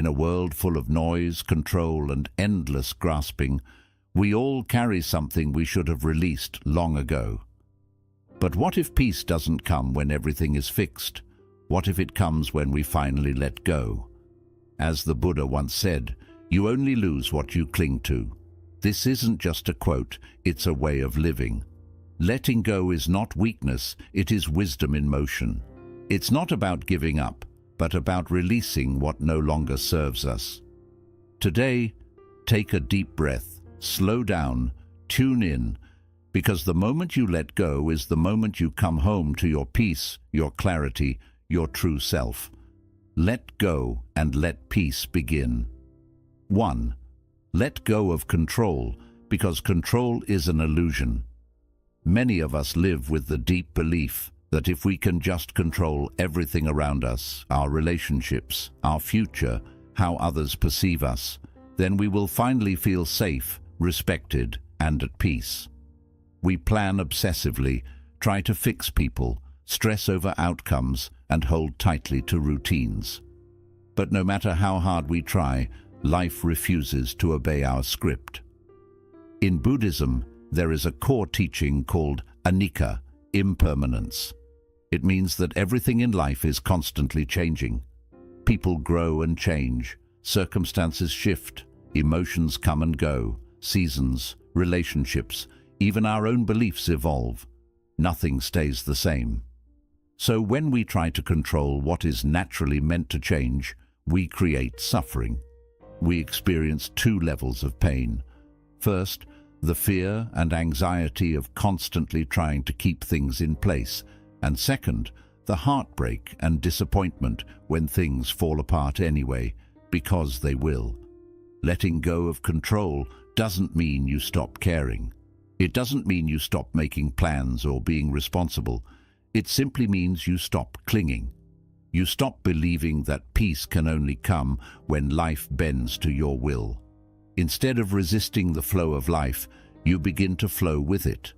In a world full of noise, control, and endless grasping, we all carry something we should have released long ago. But what if peace doesn't come when everything is fixed? What if it comes when we finally let go? As the Buddha once said, "You only lose what you cling to." This isn't just a quote, it's a way of living. Letting go is not weakness, it is wisdom in motion. It's not about giving up, but about releasing what no longer serves us. Today, take a deep breath, slow down, tune in, because the moment you let go is the moment you come home to your peace, your clarity, your true self. Let go and let peace begin. 1. Let go of control, because control is an illusion. Many of us live with the deep belief that if we can just control everything around us, our relationships, our future, how others perceive us, then we will finally feel safe, respected, and at peace. We plan obsessively, try to fix people, stress over outcomes, and hold tightly to routines. But no matter how hard we try, life refuses to obey our script. In Buddhism, there is a core teaching called anicca, impermanence. It means that everything in life is constantly changing. People grow and change, circumstances shift, emotions come and go, seasons, relationships, even our own beliefs evolve. Nothing stays the same. So when we try to control what is naturally meant to change, we create suffering. We experience two levels of pain. First, the fear and anxiety of constantly trying to keep things in place, and second, the heartbreak and disappointment when things fall apart anyway, because they will. Letting go of control doesn't mean you stop caring. It doesn't mean you stop making plans or being responsible. It simply means you stop clinging. You stop believing that peace can only come when life bends to your will. Instead of resisting the flow of life, you begin to flow with it.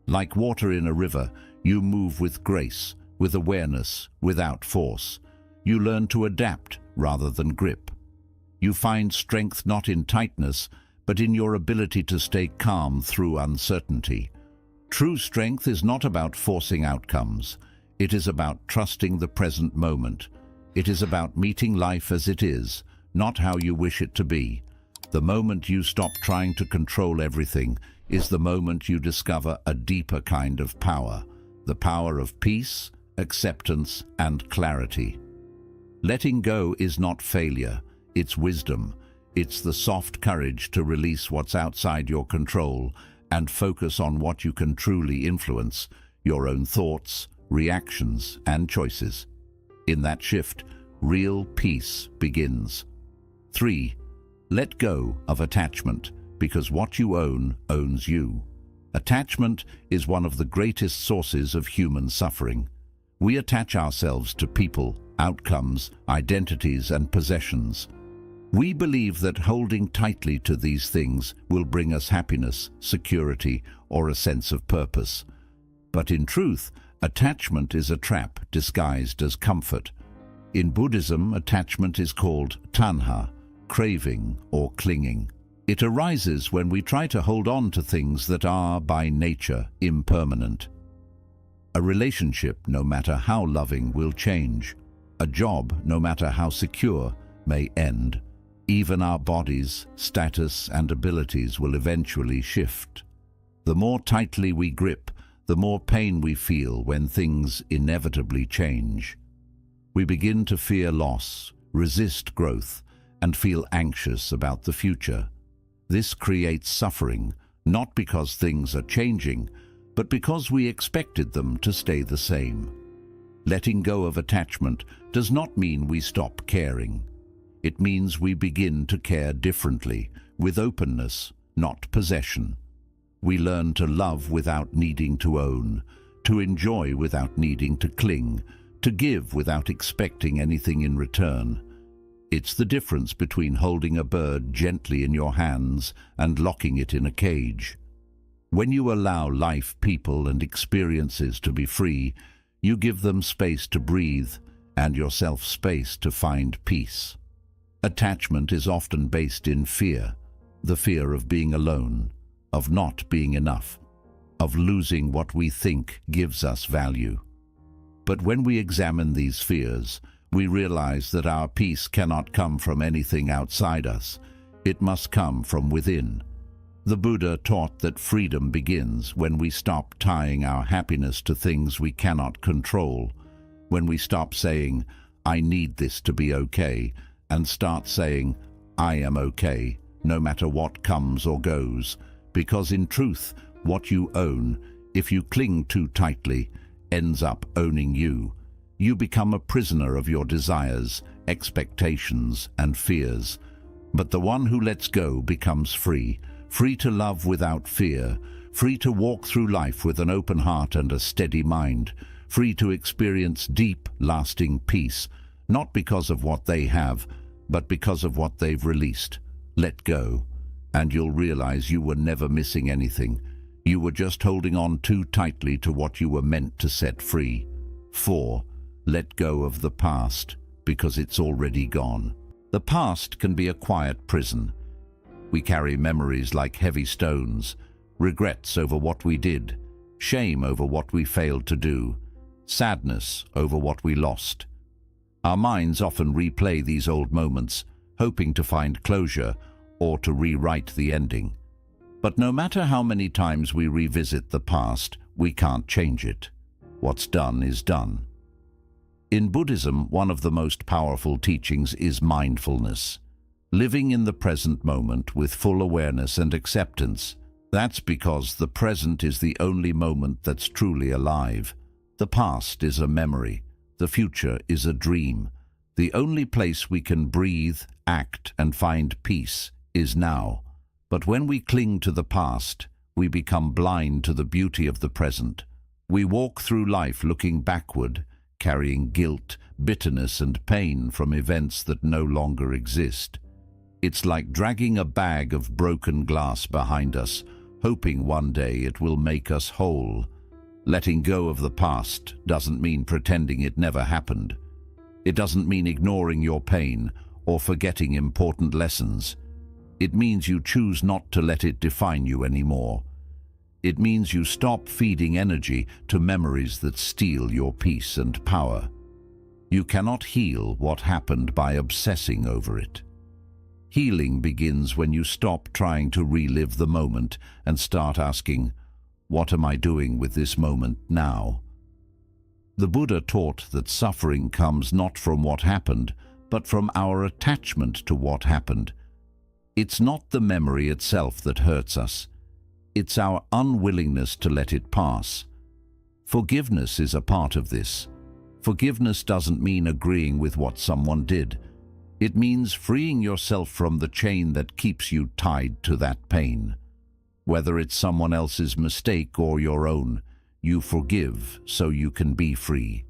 Like water in a river, you move with grace, with awareness, without force. You learn to adapt rather than grip. You find strength not in tightness, but in your ability to stay calm through uncertainty. True strength is not about forcing outcomes. It is about trusting the present moment. It is about meeting life as it is, not how you wish it to be. The moment you stop trying to control everything is the moment you discover a deeper kind of power, the power of peace, acceptance, and clarity. Letting go is not failure, it's wisdom. It's the soft courage to release what's outside your control and focus on what you can truly influence, your own thoughts, reactions, and choices. In that shift, real peace begins. 3. Let go of attachment, because what you own owns you. Attachment is one of the greatest sources of human suffering. We attach ourselves to people, outcomes, identities, and possessions. We believe that holding tightly to these things will bring us happiness, security, or a sense of purpose. But in truth, attachment is a trap disguised as comfort. In Buddhism, attachment is called tanha, craving or clinging. It arises when we try to hold on to things that are, by nature, impermanent. A relationship, no matter how loving, will change. A job, no matter how secure, may end. Even our bodies, status, and abilities will eventually shift. The more tightly we grip, the more pain we feel when things inevitably change. We begin to fear loss, resist growth, and feel anxious about the future. This creates suffering, not because things are changing, but because we expected them to stay the same. Letting go of attachment does not mean we stop caring. It means we begin to care differently, with openness, not possession. We learn to love without needing to own, to enjoy without needing to cling, to give without expecting anything in return. It's the difference between holding a bird gently in your hands and locking it in a cage. When you allow life, people, and experiences to be free, you give them space to breathe and yourself space to find peace. Attachment is often based in fear, the fear of being alone, of not being enough, of losing what we think gives us value. But when we examine these fears, we realize that our peace cannot come from anything outside us. It must come from within. The Buddha taught that freedom begins when we stop tying our happiness to things we cannot control, when we stop saying, "I need this to be okay," and start saying, "I am okay," no matter what comes or goes, because in truth, what you own, if you cling too tightly, ends up owning you. You become a prisoner of your desires, expectations, and fears. But the one who lets go becomes free, free to love without fear, free to walk through life with an open heart and a steady mind, free to experience deep, lasting peace, not because of what they have, but because of what they've released. Let go, and you'll realize you were never missing anything. You were just holding on too tightly to what you were meant to set free. 4. Let go of the past, because it's already gone. The past can be a quiet prison. We carry memories like heavy stones, regrets over what we did, shame over what we failed to do, sadness over what we lost. Our minds often replay these old moments, hoping to find closure or to rewrite the ending. But no matter how many times we revisit the past, we can't change it. What's done is done. In Buddhism, one of the most powerful teachings is mindfulness. Living in the present moment with full awareness and acceptance. That's because the present is the only moment that's truly alive. The past is a memory. The future is a dream. The only place we can breathe, act, and find peace is now. But when we cling to the past, we become blind to the beauty of the present. We walk through life looking backward, carrying guilt, bitterness, and pain from events that no longer exist. It's like dragging a bag of broken glass behind us, hoping one day it will make us whole. Letting go of the past doesn't mean pretending it never happened. It doesn't mean ignoring your pain or forgetting important lessons. It means you choose not to let it define you anymore. It means you stop feeding energy to memories that steal your peace and power. You cannot heal what happened by obsessing over it. Healing begins when you stop trying to relive the moment and start asking, "What am I doing with this moment now?" The Buddha taught that suffering comes not from what happened, but from our attachment to what happened. It's not the memory itself that hurts us. It's our unwillingness to let it pass. Forgiveness is a part of this. Forgiveness doesn't mean agreeing with what someone did. It means freeing yourself from the chain that keeps you tied to that pain. Whether it's someone else's mistake or your own, you forgive so you can be free.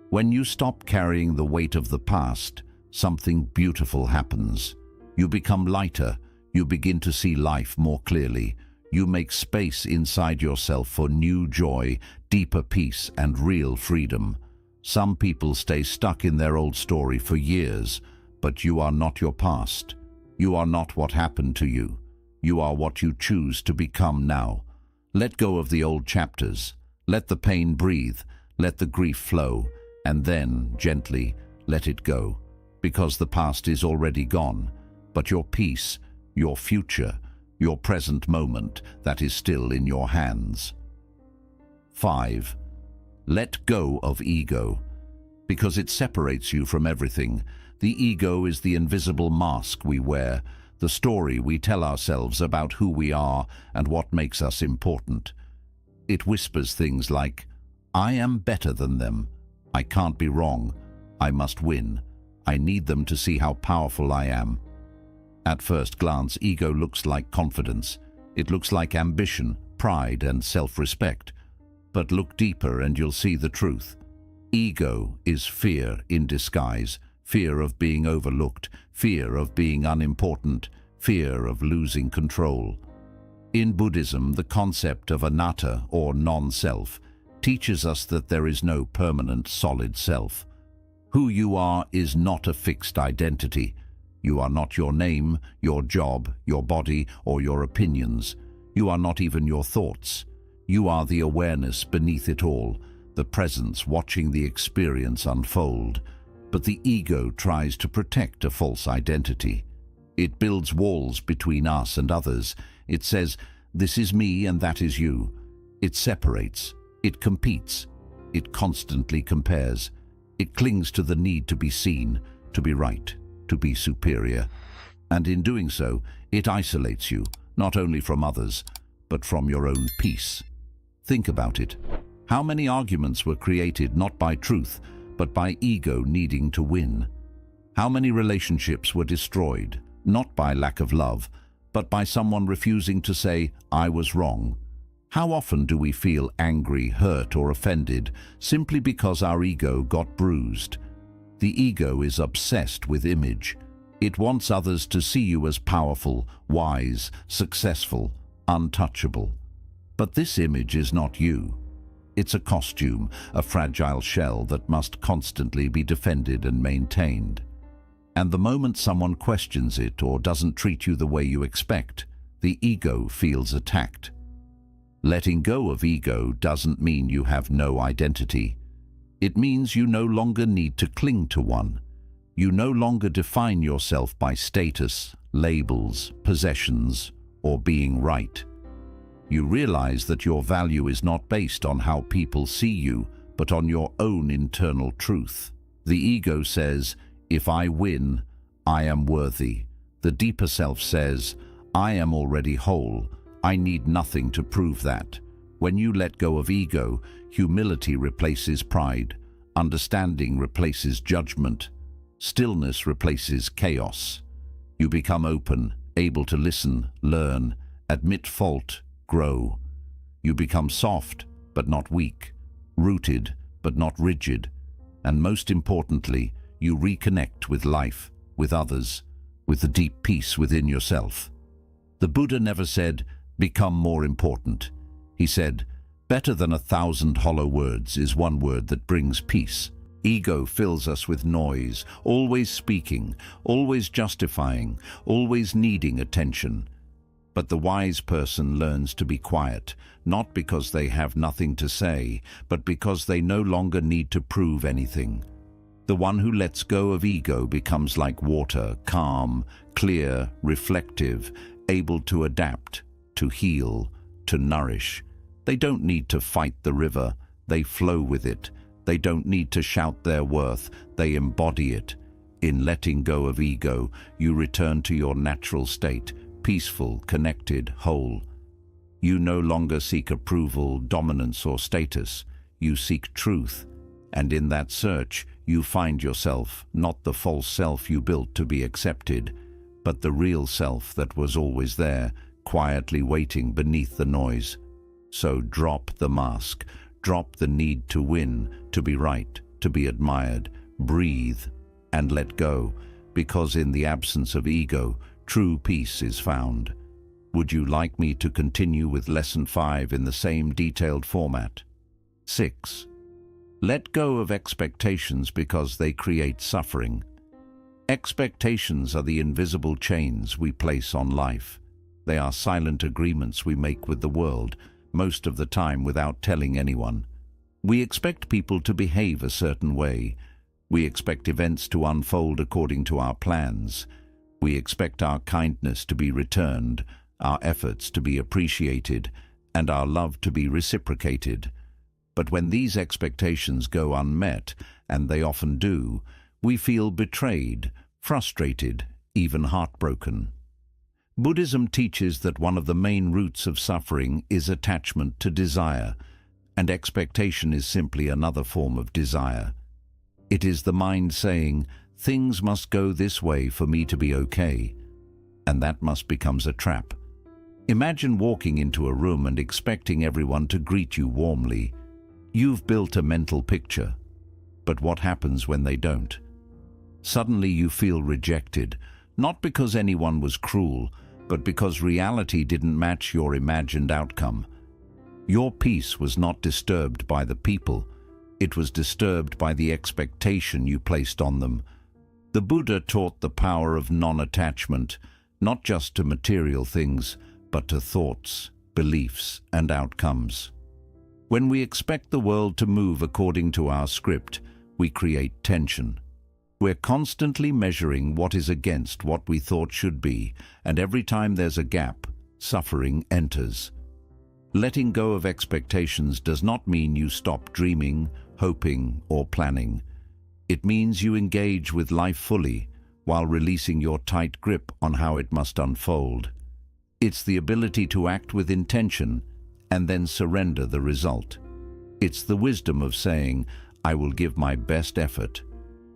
When you stop carrying the weight of the past, something beautiful happens. You become lighter, you begin to see life more clearly. You make space inside yourself for new joy, deeper peace, and real freedom. Some people stay stuck in their old story for years, but you are not your past. You are not what happened to you. You are what you choose to become now. Let go of the old chapters. Let the pain breathe. Let the grief flow. And then, gently, let it go. Because the past is already gone. But your peace, your future, your present moment, that is still in your hands. 5. Let go of ego. Because it separates you from everything. The ego is the invisible mask we wear, the story we tell ourselves about who we are and what makes us important. It whispers things like, "I am better than them. I can't be wrong. I must win. I need them to see how powerful I am." At first glance, ego looks like confidence. It looks like ambition, pride, and self-respect. But look deeper and you'll see the truth. Ego is fear in disguise. Fear of being overlooked, fear of being unimportant, fear of losing control. In Buddhism, the concept of anatta, or non-self, teaches us that there is no permanent, solid self. Who you are is not a fixed identity. You are not your name, your job, your body, or your opinions. You are not even your thoughts. You are the awareness beneath it all, the presence watching the experience unfold. But the ego tries to protect a false identity. It builds walls between us and others. It says, this is me and that is you. It separates. It competes. It constantly compares. It clings to the need to be seen, to be right, to be superior. And in doing so, it isolates you, not only from others, but from your own peace. Think about it. How many arguments were created not by truth, but by ego needing to win? How many relationships were destroyed, not by lack of love, but by someone refusing to say, I was wrong? How often do we feel angry, hurt, or offended simply because our ego got bruised? The ego is obsessed with image. It wants others to see you as powerful, wise, successful, untouchable. But this image is not you. It's a costume, a fragile shell that must constantly be defended and maintained. And the moment someone questions it or doesn't treat you the way you expect, the ego feels attacked. Letting go of ego doesn't mean you have no identity. It means you no longer need to cling to one. You no longer define yourself by status, labels, possessions, or being right. You realize that your value is not based on how people see you, but on your own internal truth. The ego says, if I win, I am worthy. The deeper self says, I am already whole. I need nothing to prove that. When you let go of ego, humility replaces pride, understanding replaces judgment, stillness replaces chaos. You become open, able to listen, learn, admit fault, grow. You become soft, but not weak, rooted, but not rigid, and most importantly, you reconnect with life, with others, with the deep peace within yourself. The Buddha never said, become more important. He said, better than 1,000 hollow words is one word that brings peace. Ego fills us with noise, always speaking, always justifying, always needing attention. But the wise person learns to be quiet, not because they have nothing to say, but because they no longer need to prove anything. The one who lets go of ego becomes like water, calm, clear, reflective, able to adapt, to heal, to nourish. They don't need to fight the river, they flow with it. They don't need to shout their worth, they embody it. In letting go of ego, you return to your natural state, peaceful, connected, whole. You no longer seek approval, dominance, or status. You seek truth, and in that search, you find yourself, not the false self you built to be accepted, but the real self that was always there, quietly waiting beneath the noise. So drop the mask, drop the need to win, to be right, to be admired, breathe, and let go, because in the absence of ego, true peace is found. Would you like me to continue with Lesson 5 in the same detailed format? 6. Let go of expectations because they create suffering. Expectations are the invisible chains we place on life. They are silent agreements we make with the world, most of the time without telling anyone. We expect people to behave a certain way. We expect events to unfold according to our plans. We expect our kindness to be returned, our efforts to be appreciated, and our love to be reciprocated. But when these expectations go unmet, and they often do, we feel betrayed, frustrated, even heartbroken. Buddhism teaches that one of the main roots of suffering is attachment to desire, and expectation is simply another form of desire. It is the mind saying, things must go this way for me to be okay, and that must becomes a trap. Imagine walking into a room and expecting everyone to greet you warmly. You've built a mental picture, but what happens when they don't? Suddenly you feel rejected, not because anyone was cruel, but because reality didn't match your imagined outcome. Your peace was not disturbed by the people, it was disturbed by the expectation you placed on them. The Buddha taught the power of non-attachment, not just to material things, but to thoughts, beliefs, and outcomes. When we expect the world to move according to our script, we create tension. We're constantly measuring what is against what we thought should be, and every time there's a gap, suffering enters. Letting go of expectations does not mean you stop dreaming, hoping, or planning. It means you engage with life fully, while releasing your tight grip on how it must unfold. It's the ability to act with intention and then surrender the result. It's the wisdom of saying, I will give my best effort,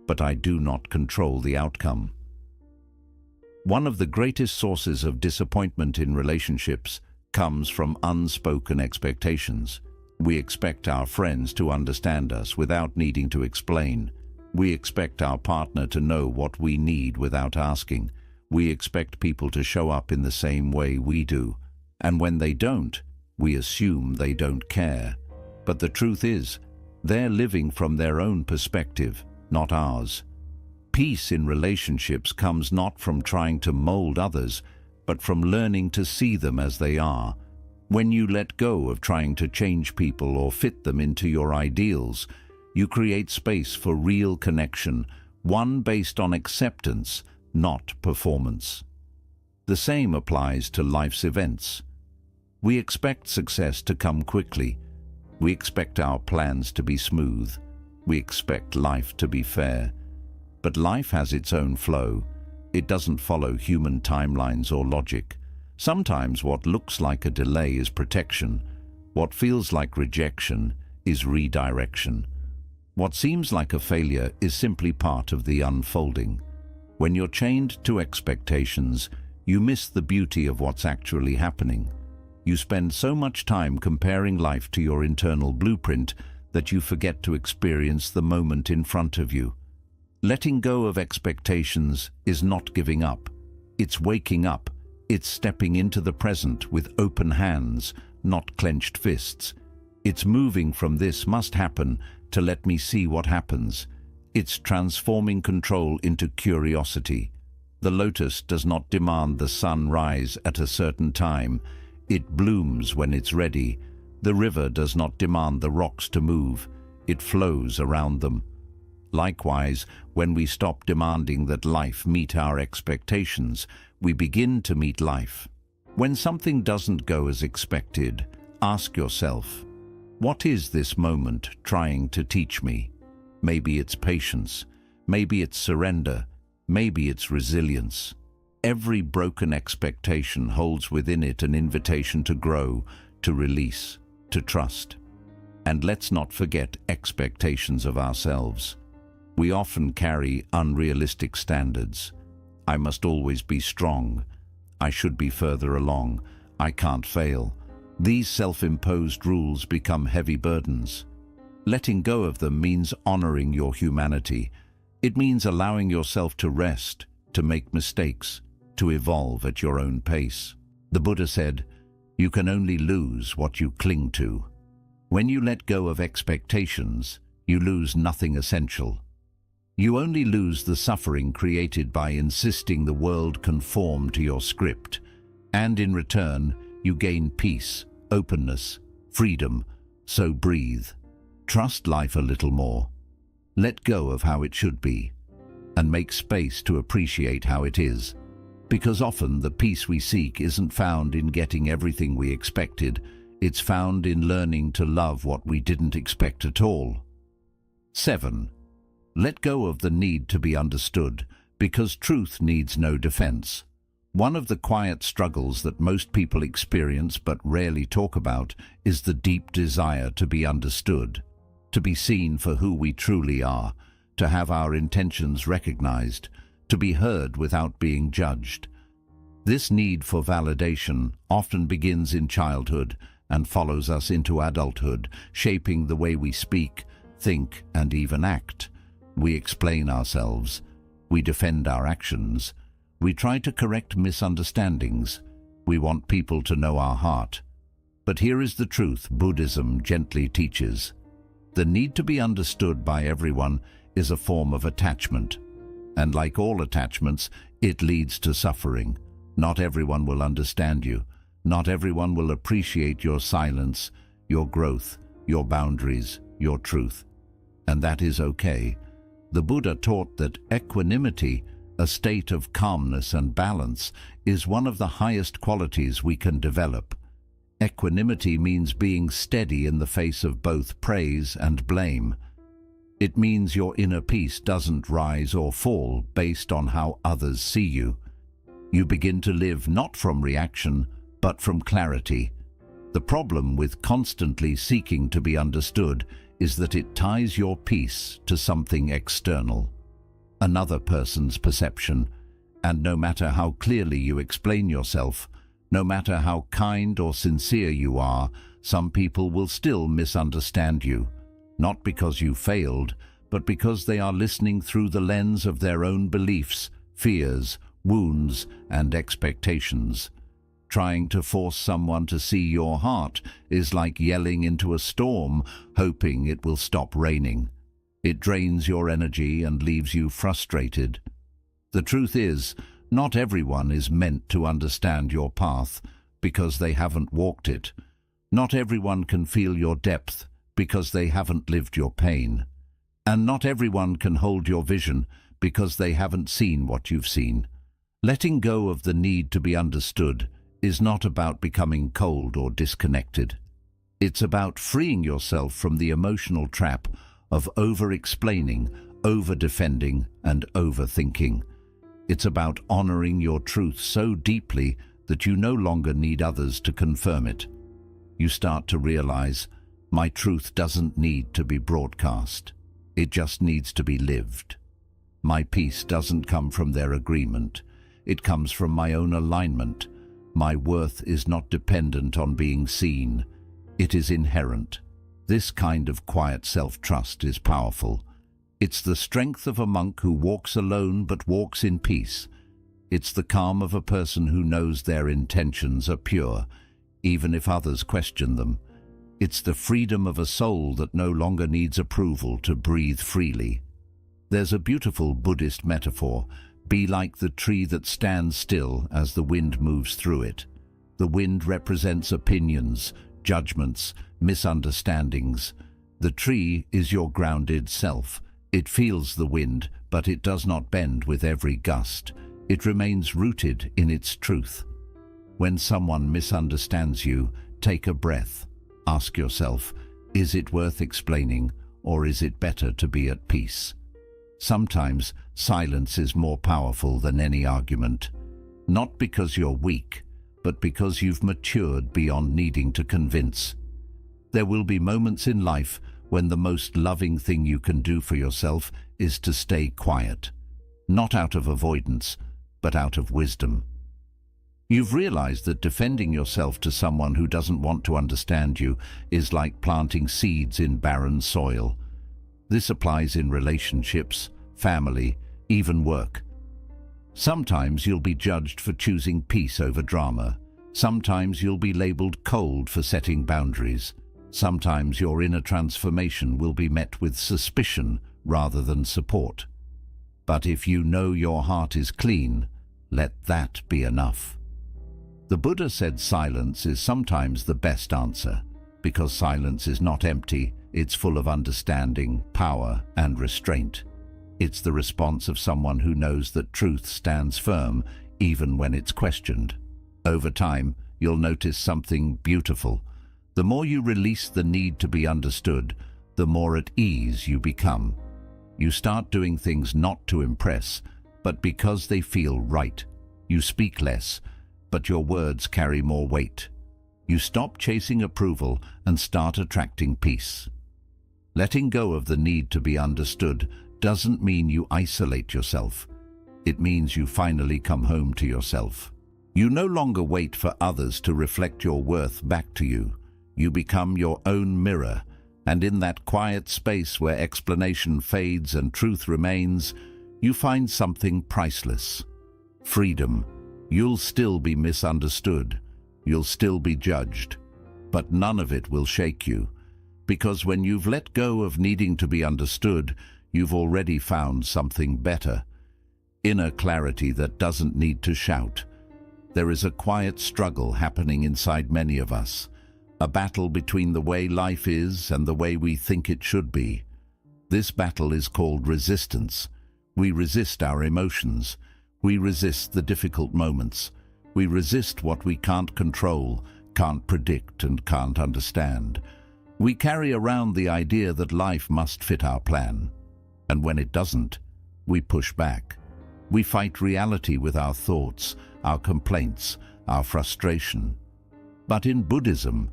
but I do not control the outcome. One of the greatest sources of disappointment in relationships comes from unspoken expectations. We expect our friends to understand us without needing to explain. We expect our partner to know what we need without asking. We expect people to show up in the same way we do. And when they don't, we assume they don't care. But the truth is, they're living from their own perspective, not ours. Peace in relationships comes not from trying to mold others, but from learning to see them as they are. When you let go of trying to change people or fit them into your ideals, you create space for real connection, one based on acceptance, not performance. The same applies to life's events. We expect success to come quickly. We expect our plans to be smooth. We expect life to be fair. But life has its own flow. It doesn't follow human timelines or logic. Sometimes what looks like a delay is protection. What feels like rejection is redirection. What seems like a failure is simply part of the unfolding. When you're chained to expectations, you miss the beauty of what's actually happening. You spend so much time comparing life to your internal blueprint that you forget to experience the moment in front of you. Letting go of expectations is not giving up. It's waking up. It's stepping into the present with open hands, not clenched fists. It's moving from this must happen to let me see what happens. It's transforming control into curiosity. The lotus does not demand the sun rise at a certain time. It blooms when it's ready. The river does not demand the rocks to move. It flows around them. Likewise, when we stop demanding that life meet our expectations, we begin to meet life. When something doesn't go as expected, ask yourself, what is this moment trying to teach me? Maybe it's patience. Maybe it's surrender. Maybe it's resilience. Every broken expectation holds within it an invitation to grow, to release, to trust. And let's not forget expectations of ourselves. We often carry unrealistic standards. I must always be strong. I should be further along. I can't fail. These self-imposed rules become heavy burdens. Letting go of them means honoring your humanity. It means allowing yourself to rest, to make mistakes, to evolve at your own pace. The Buddha said, "You can only lose what you cling to." When you let go of expectations, you lose nothing essential. You only lose the suffering created by insisting the world conform to your script, and in return, you gain peace, openness, freedom. So breathe. Trust life a little more. Let go of how it should be, and make space to appreciate how it is. Because often the peace we seek isn't found in getting everything we expected, it's found in learning to love what we didn't expect at all. 7. Let go of the need to be understood, because truth needs no defense. One of the quiet struggles that most people experience but rarely talk about is the deep desire to be understood, to be seen for who we truly are, to have our intentions recognized, to be heard without being judged. This need for validation often begins in childhood and follows us into adulthood, shaping the way we speak, think, and even act. We explain ourselves. We defend our actions. We try to correct misunderstandings. We want people to know our heart. But here is the truth Buddhism gently teaches. The need to be understood by everyone is a form of attachment. And like all attachments, it leads to suffering. Not everyone will understand you. Not everyone will appreciate your silence, your growth, your boundaries, your truth. And that is okay. The Buddha taught that equanimity, a state of calmness and balance, is one of the highest qualities we can develop. Equanimity means being steady in the face of both praise and blame. It means your inner peace doesn't rise or fall based on how others see you. You begin to live not from reaction, but from clarity. The problem with constantly seeking to be understood is that it ties your peace to something external, another person's perception, and no matter how clearly you explain yourself, no matter how kind or sincere you are, some people will still misunderstand you, not because you failed, but because they are listening through the lens of their own beliefs, fears, wounds, and expectations. Trying to force someone to see your heart is like yelling into a storm, hoping it will stop raining. It drains your energy and leaves you frustrated. The truth is, not everyone is meant to understand your path because they haven't walked it. Not everyone can feel your depth because they haven't lived your pain. And not everyone can hold your vision because they haven't seen what you've seen. Letting go of the need to be understood is not about becoming cold or disconnected. It's about freeing yourself from the emotional trap of over-explaining, over-defending, and overthinking. It's about honoring your truth so deeply that you no longer need others to confirm it. You start to realize, my truth doesn't need to be broadcast. It just needs to be lived. My peace doesn't come from their agreement. It comes from my own alignment. My worth is not dependent on being seen. It is inherent. This kind of quiet self-trust is powerful. It's the strength of a monk who walks alone but walks in peace. It's the calm of a person who knows their intentions are pure, even if others question them. It's the freedom of a soul that no longer needs approval to breathe freely. There's a beautiful Buddhist metaphor. Be like the tree that stands still as the wind moves through it. The wind represents opinions, judgments, misunderstandings. The tree is your grounded self. It feels the wind, but it does not bend with every gust. It remains rooted in its truth. When someone misunderstands you, take a breath. Ask yourself, is it worth explaining, or is it better to be at peace? Sometimes silence is more powerful than any argument, not because you're weak, but because you've matured beyond needing to convince. There will be moments in life when the most loving thing you can do for yourself is to stay quiet, not out of avoidance, but out of wisdom. You've realized that defending yourself to someone who doesn't want to understand you is like planting seeds in barren soil. This applies in relationships, family, even work. Sometimes you'll be judged for choosing peace over drama. Sometimes you'll be labeled cold for setting boundaries. Sometimes your inner transformation will be met with suspicion rather than support. But if you know your heart is clean, let that be enough. The Buddha said silence is sometimes the best answer, because silence is not empty, it's full of understanding, power, and restraint. It's the response of someone who knows that truth stands firm, even when it's questioned. Over time, you'll notice something beautiful. The more you release the need to be understood, the more at ease you become. You start doing things not to impress, but because they feel right. You speak less, but your words carry more weight. You stop chasing approval and start attracting peace. Letting go of the need to be understood doesn't mean you isolate yourself. It means you finally come home to yourself. You no longer wait for others to reflect your worth back to you. You become your own mirror, and in that quiet space where explanation fades and truth remains, you find something priceless. Freedom. You'll still be misunderstood. You'll still be judged. But none of it will shake you, because when you've let go of needing to be understood, you've already found something better. inner clarity that doesn't need to shout. There is a quiet struggle happening inside many of us, a battle between the way life is and the way we think it should be. This battle is called resistance. We resist our emotions. We resist the difficult moments. We resist what we can't control, can't predict, and can't understand. We carry around the idea that life must fit our plan. And when it doesn't, we push back. We fight reality with our thoughts, our complaints, our frustration. But in Buddhism,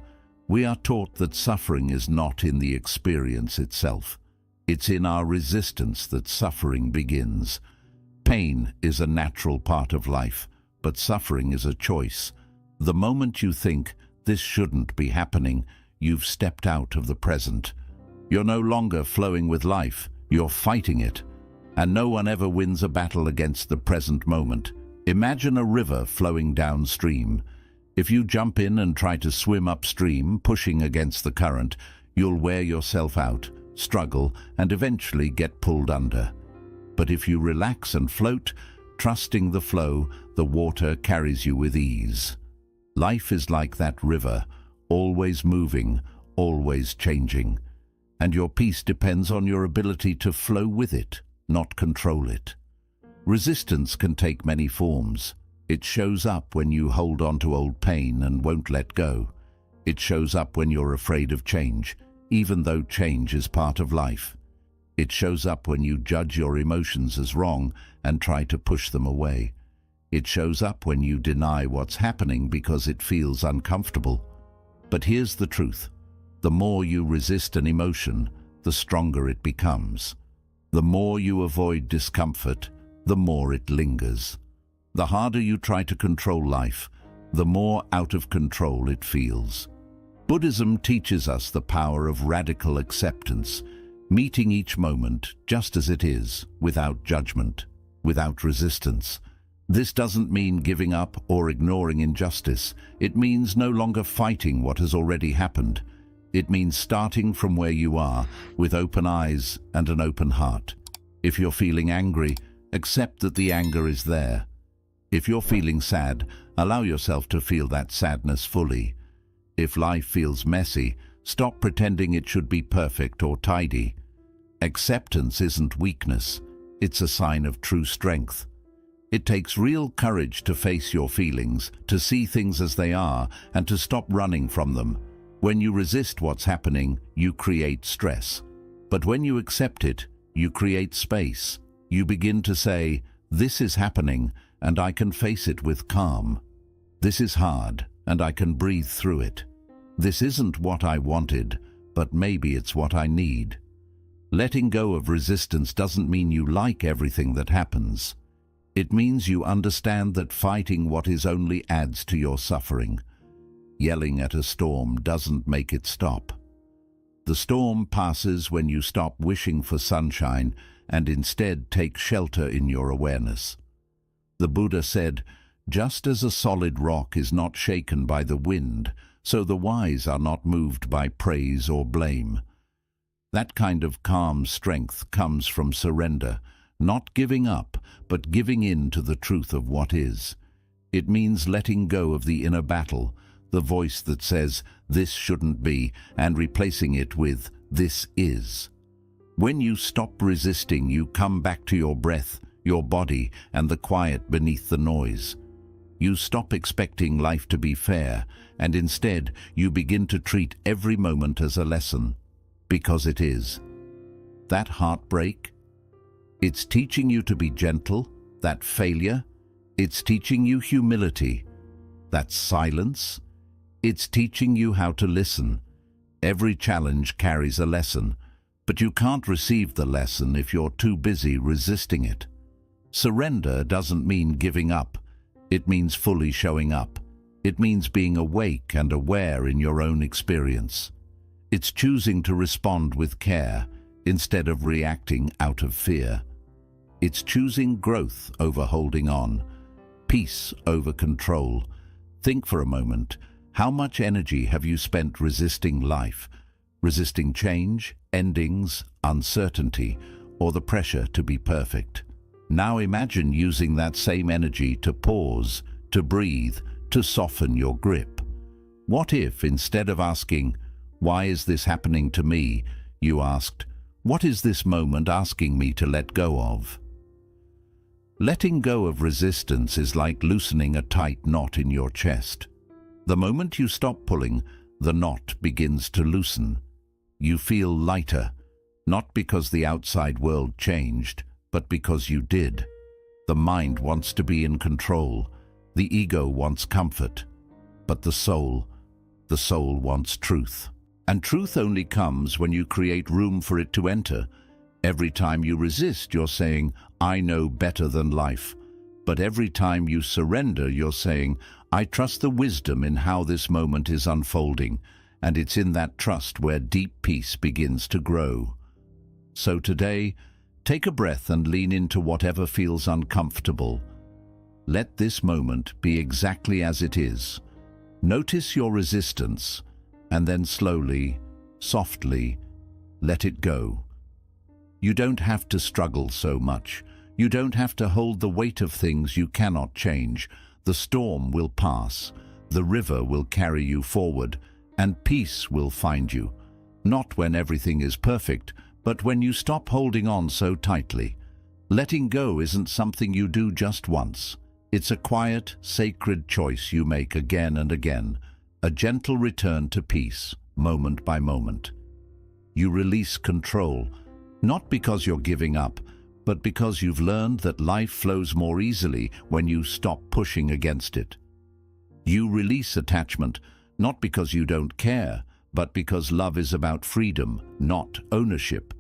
we are taught that suffering is not in the experience itself. It's in our resistance that suffering begins. Pain is a natural part of life, but suffering is a choice. The moment you think, this shouldn't be happening, you've stepped out of the present. You're no longer flowing with life, you're fighting it. And no one ever wins a battle against the present moment. Imagine a river flowing downstream. If you jump in and try to swim upstream, pushing against the current, you'll wear yourself out, struggle, and eventually get pulled under. But if you relax and float, trusting the flow, the water carries you with ease. Life is like that river, always moving, always changing. And your peace depends on your ability to flow with it, not control it. Resistance can take many forms. It shows up when you hold on to old pain and won't let go. It shows up when you're afraid of change, even though change is part of life. It shows up when you judge your emotions as wrong and try to push them away. It shows up when you deny what's happening because it feels uncomfortable. But here's the truth. The more you resist an emotion, the stronger it becomes. The more you avoid discomfort, the more it lingers. The harder you try to control life, the more out of control it feels. Buddhism teaches us the power of radical acceptance, meeting each moment just as it is, without judgment, without resistance. This doesn't mean giving up or ignoring injustice. It means no longer fighting what has already happened. It means starting from where you are, with open eyes and an open heart. If you're feeling angry, accept that the anger is there. If you're feeling sad, allow yourself to feel that sadness fully. If life feels messy, stop pretending it should be perfect or tidy. Acceptance isn't weakness, it's a sign of true strength. It takes real courage to face your feelings, to see things as they are, and to stop running from them. When you resist what's happening, you create stress. But when you accept it, you create space. You begin to say, this is happening, and I can face it with calm. This is hard, and I can breathe through it. This isn't what I wanted, but maybe it's what I need. Letting go of resistance doesn't mean you like everything that happens. It means you understand that fighting what is only adds to your suffering. Yelling at a storm doesn't make it stop. The storm passes when you stop wishing for sunshine and instead take shelter in your awareness. The Buddha said, just as a solid rock is not shaken by the wind, so the wise are not moved by praise or blame. That kind of calm strength comes from surrender, not giving up, but giving in to the truth of what is. It means letting go of the inner battle, the voice that says, this shouldn't be, and replacing it with, this is. When you stop resisting, you come back to your breath, your body, and the quiet beneath the noise. You stop expecting life to be fair, and instead you begin to treat every moment as a lesson, because it is. That heartbreak, it's teaching you to be gentle. That failure, it's teaching you humility. That silence, it's teaching you how to listen. Every challenge carries a lesson, but you can't receive the lesson if you're too busy resisting it. Surrender doesn't mean giving up. It means fully showing up. It means being awake and aware in your own experience. It's choosing to respond with care instead of reacting out of fear. It's choosing growth over holding on, peace over control. Think for a moment, how much energy have you spent resisting life, resisting change, endings, uncertainty, or the pressure to be perfect? Now imagine using that same energy to pause, to breathe, to soften your grip. What if, instead of asking, "Why is this happening to me?" you asked, "What is this moment asking me to let go of?" Letting go of resistance is like loosening a tight knot in your chest. The moment you stop pulling, the knot begins to loosen. You feel lighter, not because the outside world changed, but because you did. The mind wants to be in control. The ego wants comfort. But the soul wants truth. And truth only comes when you create room for it to enter. Every time you resist, you're saying, "I know better than life." But every time you surrender, you're saying, "I trust the wisdom in how this moment is unfolding." And it's in that trust where deep peace begins to grow. So today, take a breath and lean into whatever feels uncomfortable. Let this moment be exactly as it is. Notice your resistance, and then slowly, softly, let it go. You don't have to struggle so much. You don't have to hold the weight of things you cannot change. The storm will pass, the river will carry you forward, and peace will find you. Not when everything is perfect, but when you stop holding on so tightly. Letting go isn't something you do just once. It's a quiet, sacred choice you make again and again, a gentle return to peace, moment by moment. You release control, not because you're giving up, but because you've learned that life flows more easily when you stop pushing against it. You release attachment, not because you don't care, but because love is about freedom, not ownership.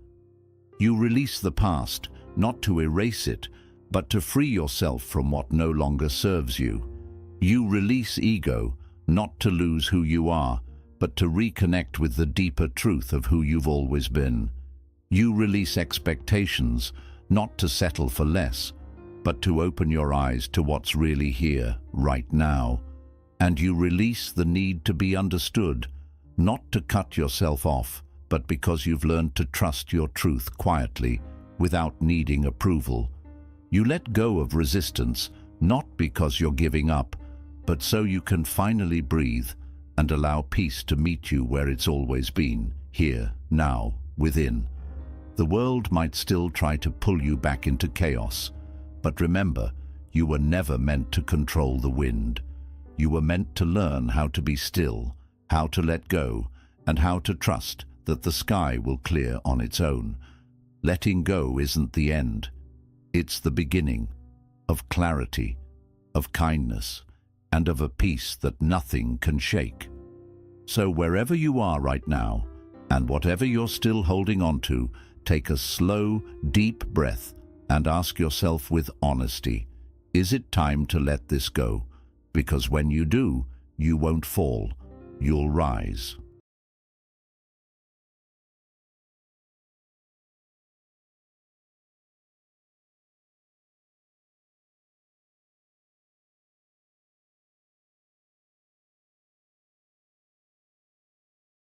You release the past, not to erase it, but to free yourself from what no longer serves you. You release ego, not to lose who you are, but to reconnect with the deeper truth of who you've always been. You release expectations, not to settle for less, but to open your eyes to what's really here, right now. And you release the need to be understood, not to cut yourself off, but because you've learned to trust your truth quietly, without needing approval. You let go of resistance, not because you're giving up, but so you can finally breathe and allow peace to meet you where it's always been, here, now, within. The world might still try to pull you back into chaos, but remember, you were never meant to control the wind. You were meant to learn how to be still, how to let go, and how to trust that the sky will clear on its own. Letting go isn't the end. It's the beginning of clarity, of kindness, and of a peace that nothing can shake. So wherever you are right now, and whatever you're still holding on to, take a slow, deep breath and ask yourself with honesty, is it time to let this go? Because when you do, you won't fall, you'll rise.